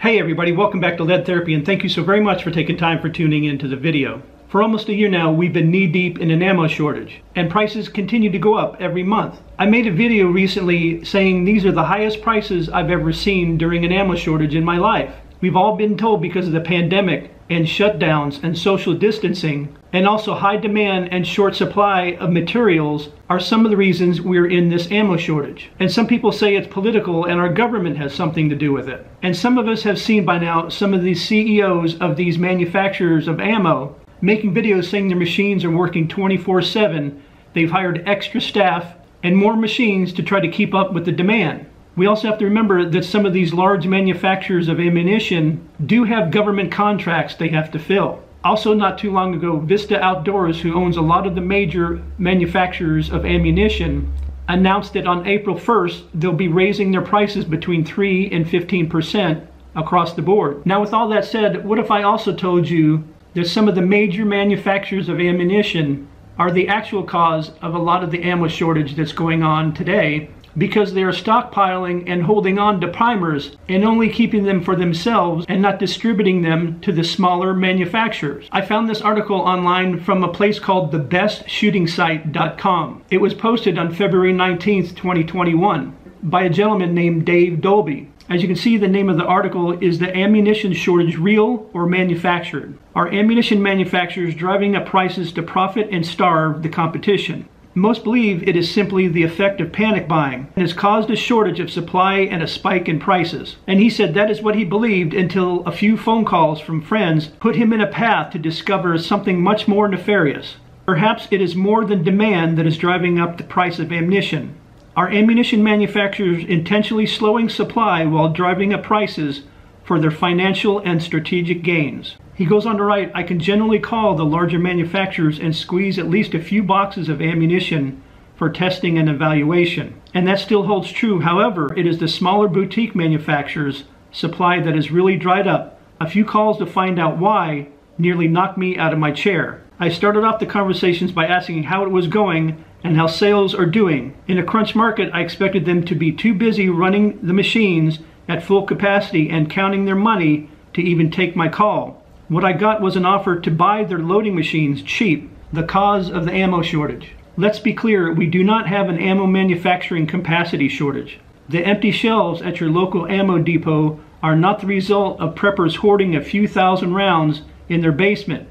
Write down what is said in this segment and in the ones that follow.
Hey everybody, welcome back to Lead Therapy, and thank you so very much for taking time for tuning into the video. For almost a year now, we've been knee-deep in an ammo shortage, and prices continue to go up every month. I made a video recently saying these are the highest prices I've ever seen during an ammo shortage in my life. We've all been told because of the pandemic and shutdowns and social distancing, and also high demand and short supply of materials are some of the reasons we're in this ammo shortage. And some people say it's political and our government has something to do with it. And some of us have seen by now some of these CEOs of these manufacturers of ammo making videos saying their machines are working 24/7. They've hired extra staff and more machines to try to keep up with the demand. We also have to remember that some of these large manufacturers of ammunition do have government contracts they have to fill. Also, not too long ago, Vista Outdoors, who owns a lot of the major manufacturers of ammunition, announced that on April 1st, they'll be raising their prices between 3 and 15% across the board. Now, with all that said, what if I also told you that some of the major manufacturers of ammunition are the actual cause of a lot of the ammo shortage that's going on today, because they are stockpiling and holding on to primers and only keeping them for themselves and not distributing them to the smaller manufacturers. I found this article online from a place called thebestshootingsite.com. It was posted on February 19th, 2021 by a gentleman named Dave Dolby. As you can see, the name of the article is "The Ammunition Shortage Real or Manufactured? Are ammunition manufacturers driving up prices to profit and starve the competition?" Most believe it is simply the effect of panic buying and has caused a shortage of supply and a spike in prices. And he said that is what he believed until a few phone calls from friends put him in a path to discover something much more nefarious. Perhaps it is more than demand that is driving up the price of ammunition. Are ammunition manufacturers intentionally slowing supply while driving up prices for their financial and strategic gains? He goes on to write, "I can generally call the larger manufacturers and squeeze at least a few boxes of ammunition for testing and evaluation." And that still holds true. However, it is the smaller boutique manufacturers' supply that has really dried up. A few calls to find out why nearly knocked me out of my chair. I started off the conversations by asking how it was going and how sales are doing. In a crunch market, I expected them to be too busy running the machines at full capacity and counting their money to even take my call. What I got was an offer to buy their loading machines cheap, the cause of the ammo shortage. Let's be clear, we do not have an ammo manufacturing capacity shortage. The empty shelves at your local ammo depot are not the result of preppers hoarding a few thousand rounds in their basement.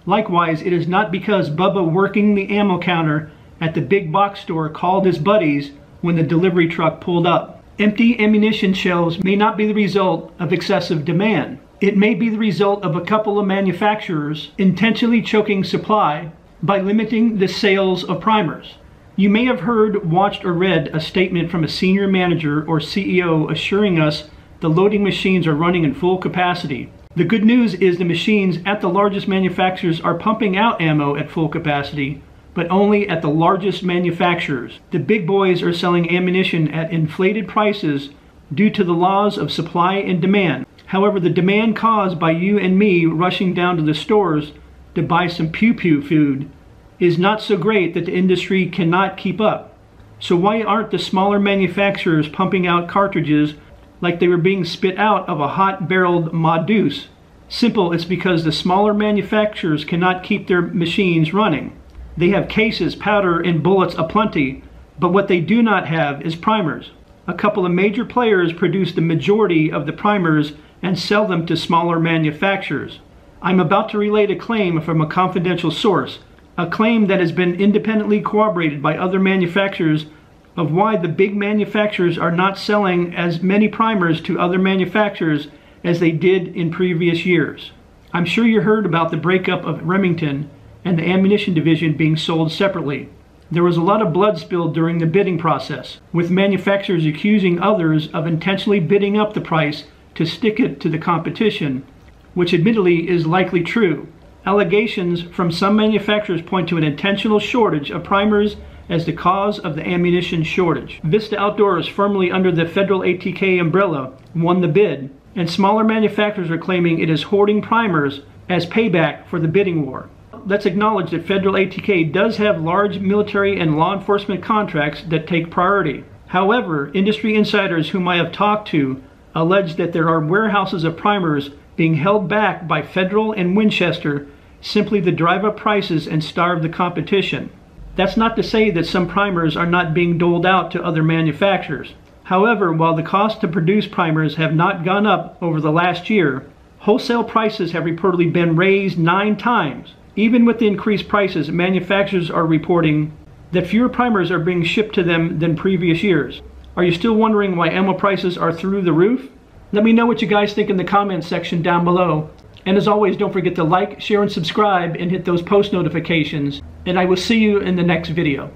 Likewise, it is not because Bubba working the ammo counter at the big box store called his buddies when the delivery truck pulled up. Empty ammunition shelves may not be the result of excessive demand. It may be the result of a couple of manufacturers intentionally choking supply by limiting the sales of primers. You may have heard, watched, or read a statement from a senior manager or CEO assuring us the loading machines are running in full capacity. The good news is the machines at the largest manufacturers are pumping out ammo at full capacity, but only at the largest manufacturers. The big boys are selling ammunition at inflated prices due to the laws of supply and demand. However, the demand caused by you and me rushing down to the stores to buy some pew-pew food is not so great that the industry cannot keep up. So why aren't the smaller manufacturers pumping out cartridges like they were being spit out of a hot-barreled Ma-Deuce? Simple, it's because the smaller manufacturers cannot keep their machines running. They have cases, powder, and bullets aplenty, but what they do not have is primers. A couple of major players produce the majority of the primers and sell them to smaller manufacturers. I'm about to relate a claim from a confidential source, a claim that has been independently corroborated by other manufacturers of why the big manufacturers are not selling as many primers to other manufacturers as they did in previous years. I'm sure you heard about the breakup of Remington and the ammunition division being sold separately. There was a lot of blood spilled during the bidding process, with manufacturers accusing others of intentionally bidding up the price to stick it to the competition, which admittedly is likely true. Allegations from some manufacturers point to an intentional shortage of primers as the cause of the ammunition shortage. Vista Outdoors, firmly under the Federal ATK umbrella, won the bid, and smaller manufacturers are claiming it is hoarding primers as payback for the bidding war. Let's acknowledge that Federal ATK does have large military and law enforcement contracts that take priority. However, industry insiders whom I have talked to allege that there are warehouses of primers being held back by Federal and Winchester simply to drive up prices and starve the competition. That's not to say that some primers are not being doled out to other manufacturers. However, while the cost to produce primers have not gone up over the last year, wholesale prices have reportedly been raised 9 times. Even with the increased prices, manufacturers are reporting that fewer primers are being shipped to them than previous years. Are you still wondering why ammo prices are through the roof? Let me know what you guys think in the comments section down below. And as always, don't forget to like, share, and subscribe, and hit those post notifications. And I will see you in the next video.